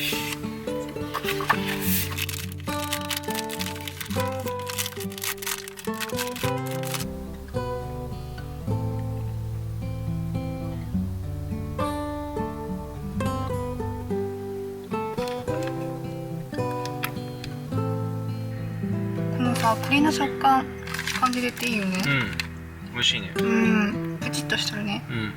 このさ、栗の食感感じれていいよね。うん、美味しいね。うん、プチッとしてるね。うん。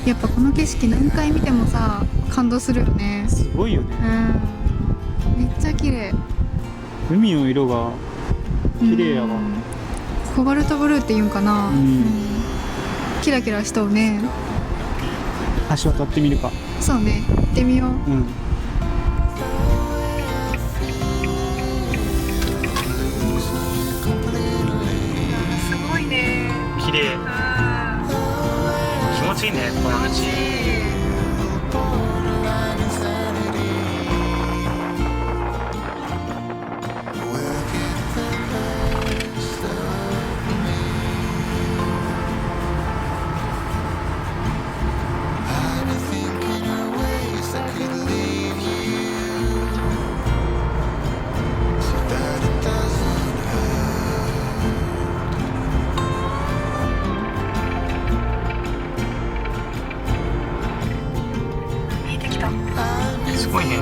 やっぱこの景色何回見てもさ、感動するよね。すごいよね。うん、めっちゃ綺麗。海の色が綺麗やわ。コバルトブルーって言うんかな。キラキラしとうね。橋渡ってみるか。そうね、行ってみよう。うん。すごいね。綺麗。気持ちいいね、この道。見えてきた。すごいね。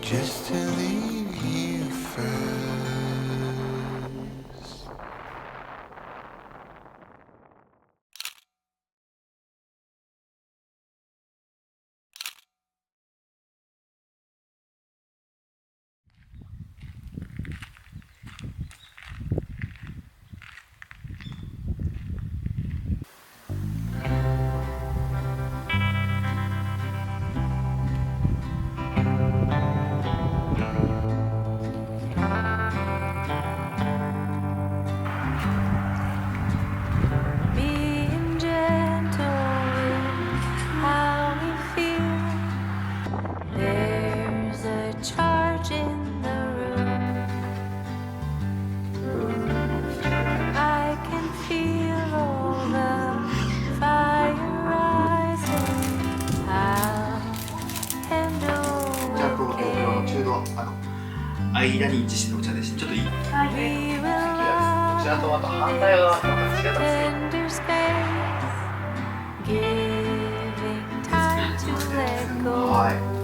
Just to leave you first. 間に位置してるお茶でして、ちょっといい？ こちらとまた反対側とまた違ったんですけど。はい。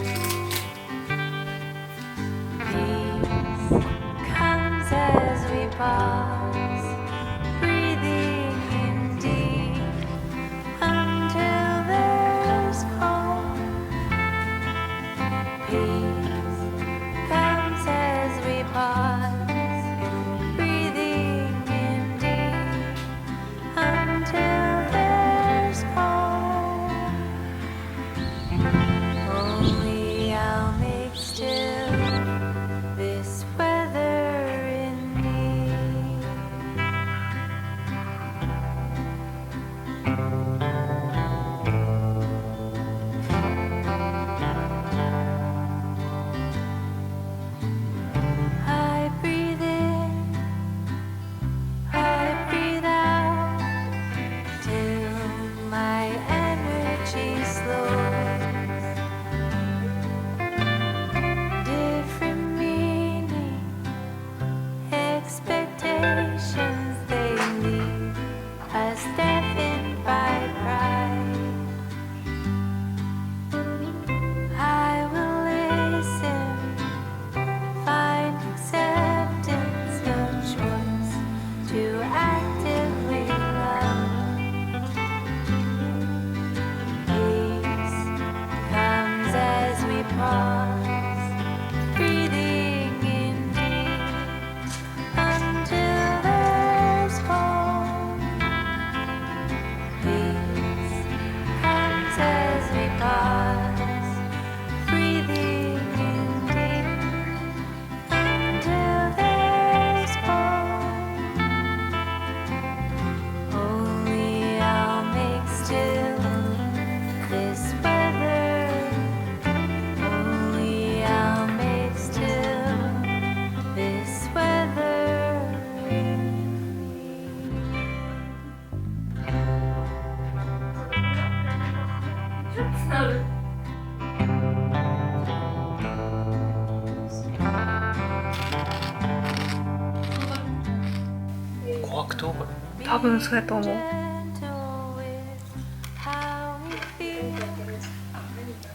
琥珀糖これ。多分そうやと思う。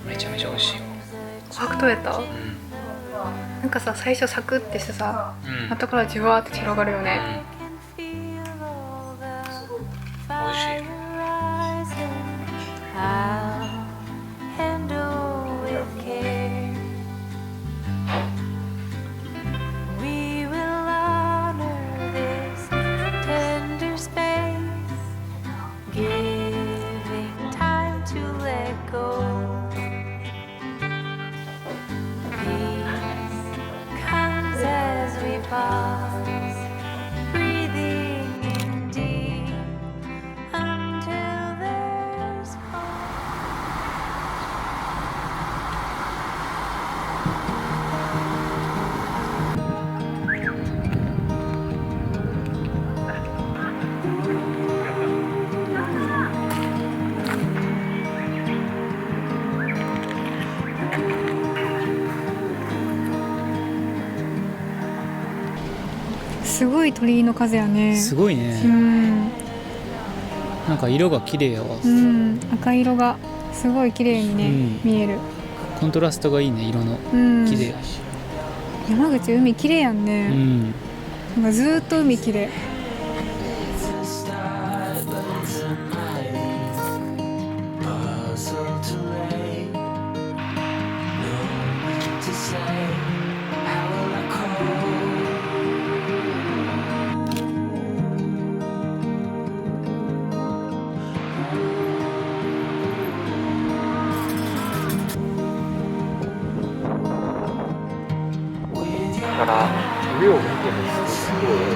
めちゃめちゃ美味しいよ。琥珀糖やった？うん。なんかさ、最初サクってしてさ、うん。後からじわーって広がるよね。美味しい。すごい鳥居の数やね。すごいね、なんか色が綺麗やわ、赤色がすごい綺麗にね、見える。コントラストがいいね、色の綺麗やし、山口海綺麗やんね、なんかずーっと海綺麗。だから上を見てもすごい。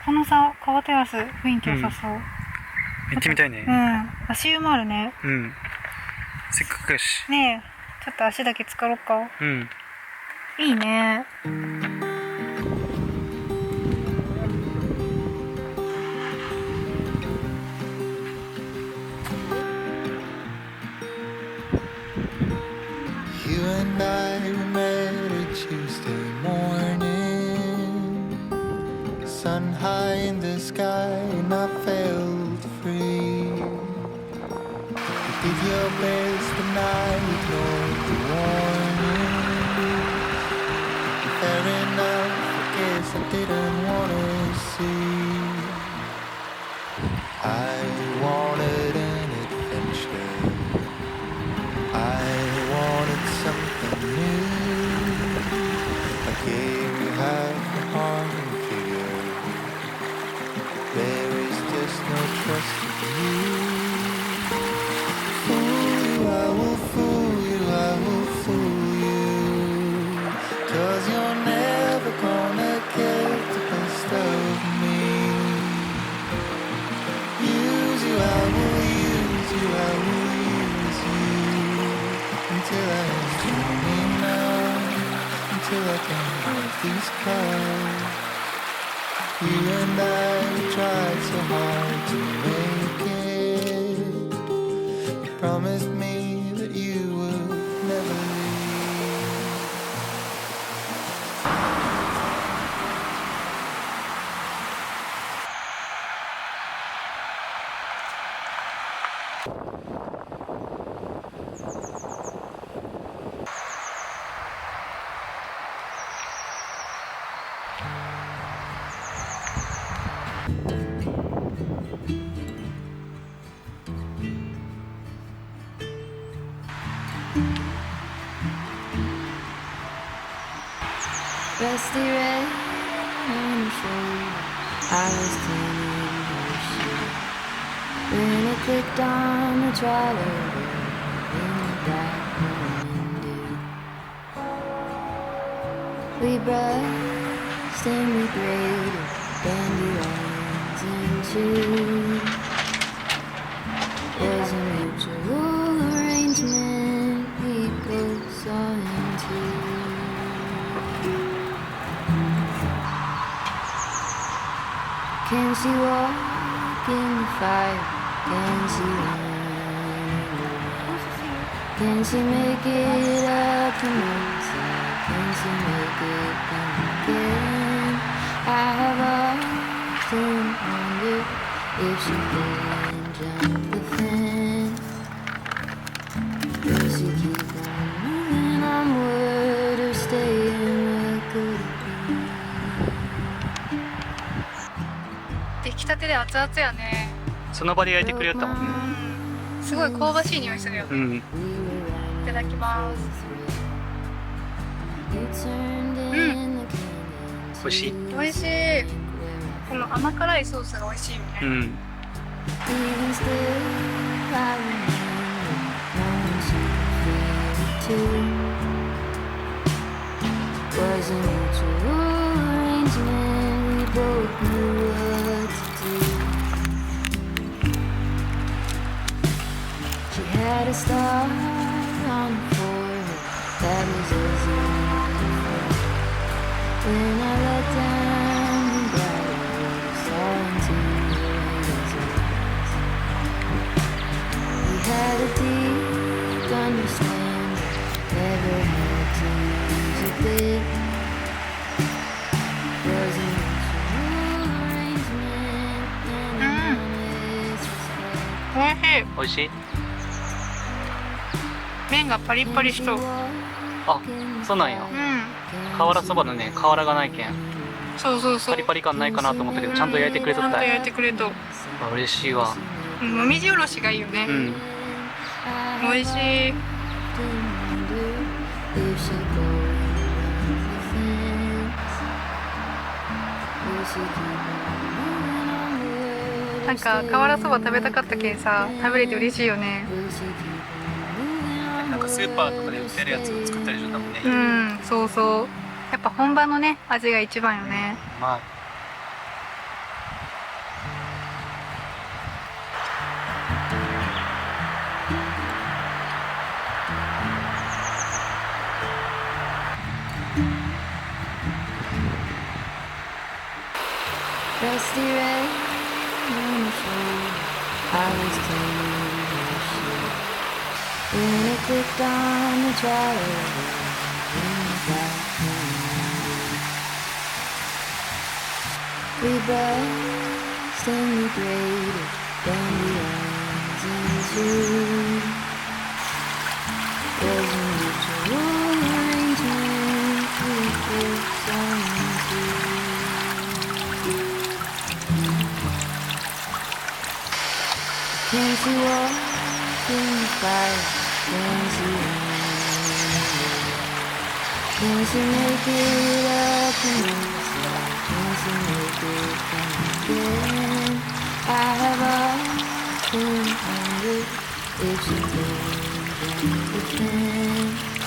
このさ川テラス雰囲気良さそう。行ってみたいね。足湯もあるね。せっかくやし。ねえ、ちょっと足だけ浸かろうか。いいね。You and I met a Tuesday morning, sun high in the sky, and I felt free. You did your best, and I ignored the warning. Fair enough, I guess I didn't wanna see. I wanted an adventure. I wanted something new. I gave you half the heart and figure there is just no trust in you. Fool you, I will fool you, I will fool you. 'Cause you're never gonna get the best of me. Use you, I will use you, I will use you. Until I am dreaming now, until I can have these clouds. You and I tried so hard to make it. You promised me that you would never leave. Rusty red on your shoulder, I was turning your sheet. When it clicked on the trolley in the black morning dew. We brushed and we braided dandelions into. Was a mutual arrangement we both saw into. Can she walk in the fire? Can she run in the rain? Can she make it up the mountain? Can she make it come again? I have often wondered if she couldn't jump the fence. Will she keep on moving onward or stay in what could have been? 出来たてで熱々やね。その場で焼いてくれよったもんね。すごい香ばしい匂いするよね。いただきます。美味しい。美味しい。この甘辛いソースが美味しいよね。Even still, I remember knowing she could feel it too. Was a mutual arrangement, we both knew what to do. She had a star on her forehead that was easy to fall. When I let down the bright, saw into his eyes. We had a deep understanding, never had to use a bit. Was a mutual arrangement and honest respect. 美味しい。美味しい。麺がパリッパリしそう。あ、そうなんや。瓦そばのね、瓦がないけん。そうそうそう。パリパリ感ないかなと思ったけど、ちゃんと焼いてくれとったちゃんと焼いてくれと。あ、嬉しいわ。もみじおろしがいいよね。美味しい。なんか瓦そば食べたかったけんさ、食べれて嬉しいよね。なんかスーパーとかで売ってるやつを作ったりしょったもんね。そうそう。やっぱ本場のね、味が一番よね。まあ。Rusty red uniform, I was cleaning the shit. When it clicked on the driver in the back window. We buzzed and we graded dandelions into was a mutual arrangement we put something. Can she walk in the fire? Can she run? Can she make it up in the can she make it come again? I have often wondered if she did anything.